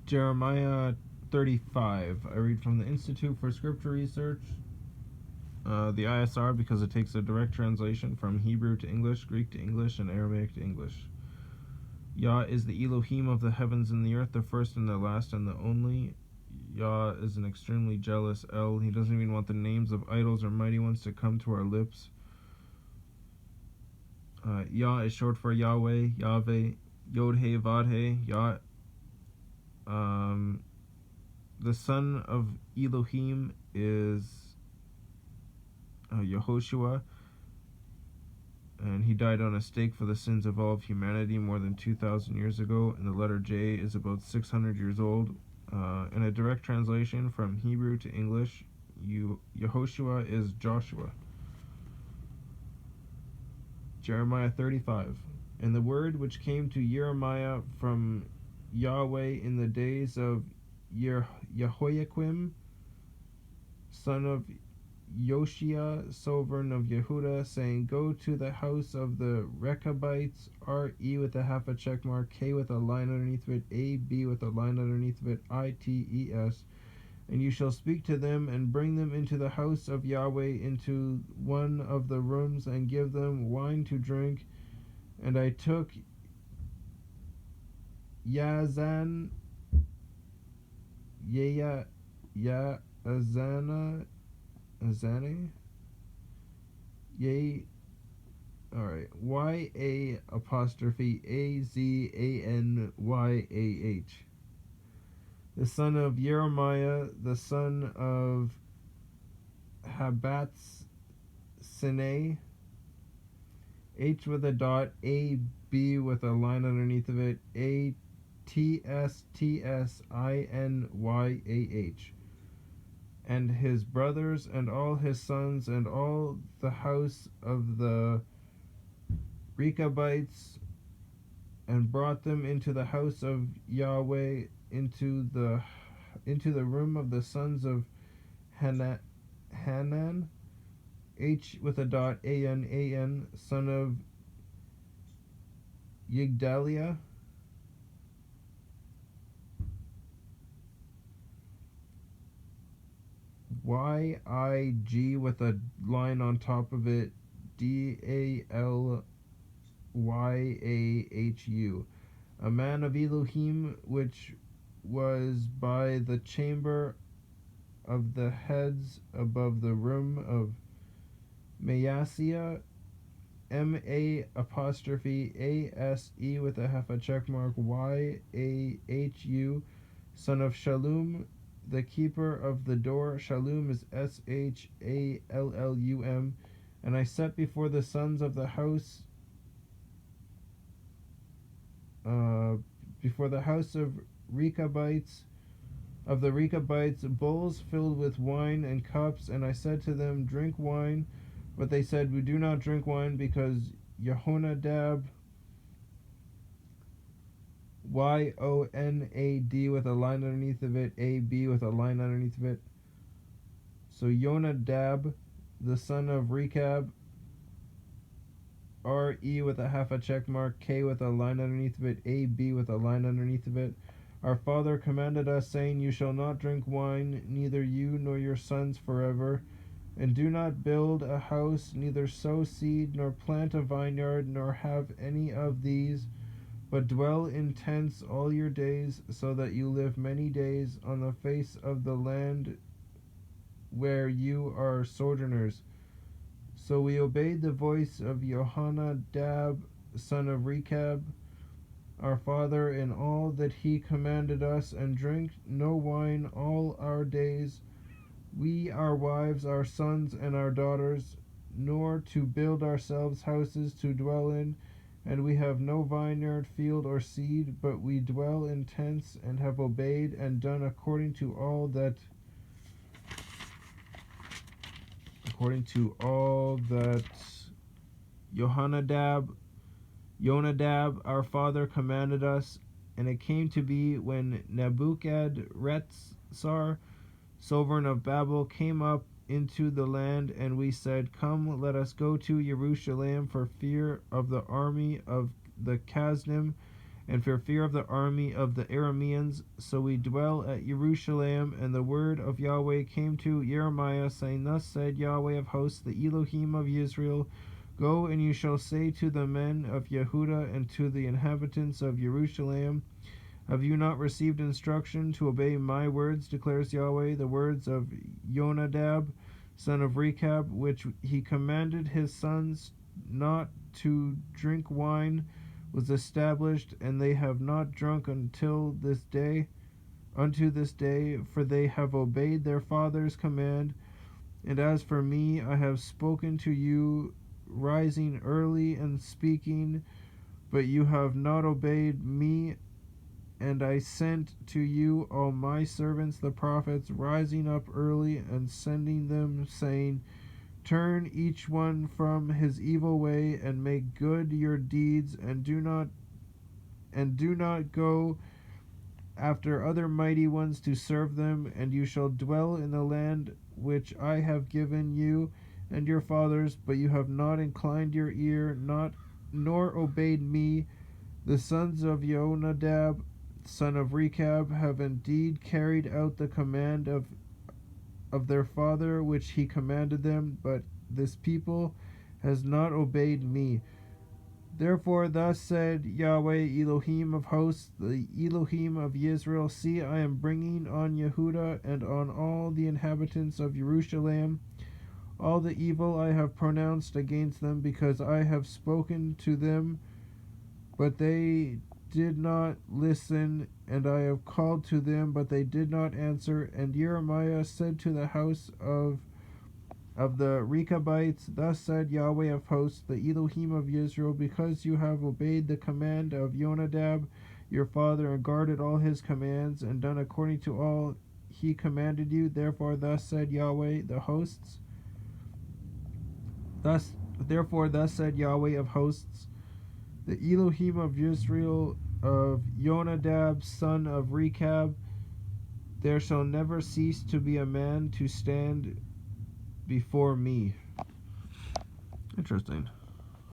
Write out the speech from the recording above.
Jeremiah 35. I read from the Institute for Scripture Research, the ISR, because it takes a direct translation from Hebrew to English, Greek to English, and Aramaic to English. Yah is the Elohim of the heavens and the earth, the first and the last and the only. Yah is an extremely jealous El. He doesn't even want the names of idols or mighty ones to come to our lips. Yah is short for Yahweh, YahWeh, Yod-He, Vod-He, Yah. The son of Elohim is Yehoshua, and he died on a stake for the sins of all of humanity more than 2,000 years ago, and the letter J is about 600 years old. In a direct translation from Hebrew to English, Yehoshua is Joshua. Jeremiah 35. And the word which came to Jeremiah from YahWeh in the days of Jehoiakim, son of Yoshia, sovereign of Yehuda, saying, Go to the house of the Rechabites, R-E with a half a check mark, K with a line underneath of it, A-B with a line underneath of it, I-T-E-S, and you shall speak to them and bring them into the house of Yahweh into one of the rooms and give them wine to drink. And I took Yazan, Azane, Y-A apostrophe A-Z-A-N-Y-A-H, the son of Jeremiah, the son of Habatz Sinai, H with a dot, A-B with a line underneath of it, A-T-S-T-S-I-N-Y-A-H, and his brothers and all his sons and all the house of the Rechabites, and brought them into the house of Yahweh, into the room of the sons of Hanan, H with a dot, A-N-A-N, son of Yigdaliah, Y-I-G with a line on top of it, D-A-L-Y-A-H-U, a man of Elohim, which was by the chamber of the heads above the room of Maaseiah, M-A apostrophe A-S-E with a half a check mark, Y-A-H-U, son of Shallum, the keeper of the door. Shallum is S-H-A-L-L-U-M. And I set before the sons of the house, before the house of the Rechabites, bowls filled with wine and cups, and I said to them, Drink wine. But they said, We do not drink wine, because Yehonadab, Y-O-N-A-D with a line underneath of it, A-B with a line underneath of it. So Yonadab, the son of Rechab, R-E with a half a check mark, K with a line underneath of it, A-B with a line underneath of it. Our father commanded us, saying, You shall not drink wine, neither you nor your sons forever. And do not build a house, neither sow seed, nor plant a vineyard, nor have any of these, but dwell in tents all your days, so that you live many days on the face of the land where you are sojourners. So we obeyed the voice of Yehonadab, son of Rechab, our father, in all that he commanded us, and drank no wine all our days, we, our wives, our sons, and our daughters, nor to build ourselves houses to dwell in, and we have no vineyard, field, or seed, but we dwell in tents, and have obeyed and done according to all that Yonadab, our father, commanded us. And it came to be, when Nebuchadrezzar, sovereign of Babel, came up into the land, and we said, Come, let us go to Jerusalem, for fear of the army of the Chasdim, and for fear of the army of the Arameans. So we dwell at Jerusalem. And the word of Yahweh came to Jeremiah, saying, Thus said Yahweh of hosts, the Elohim of Israel, Go, and you shall say to the men of Yehuda and to the inhabitants of Jerusalem, Have you not received instruction to obey my words, declares Yahweh, the words of Jonadab, son of Rechab, which he commanded his sons not to drink wine, was established, and they have not drunk unto this day, for they have obeyed their father's command. And as for me, I have spoken to you, rising early and speaking, but you have not obeyed me. And I sent to you all my servants the prophets, rising up early and sending them, saying, Turn each one from his evil way, and make good your deeds, and do not go after other mighty ones to serve them, and you shall dwell in the land which I have given you and your fathers, but you have not inclined your ear, nor obeyed me. The sons of Jonadab, son of Rechab, have indeed carried out the command of their father which he commanded them, but this people has not obeyed me. Therefore thus said Yahweh, Elohim of hosts, the Elohim of Israel, See, I am bringing on Yehuda and on all the inhabitants of Jerusalem all the evil I have pronounced against them, because I have spoken to them, but they did not listen, and I have called to them, but they did not answer. And Jeremiah said to the house of the Rechabites, Thus said Yahweh of hosts, the Elohim of Israel, because you have obeyed the command of Jonadab your father, and guarded all his commands, and done according to all he commanded you, therefore thus said Yahweh the hosts, therefore thus said Yahweh of hosts, the Elohim of Israel, of Jonadab son of Rechab, there shall never cease to be a man to stand before me. Interesting.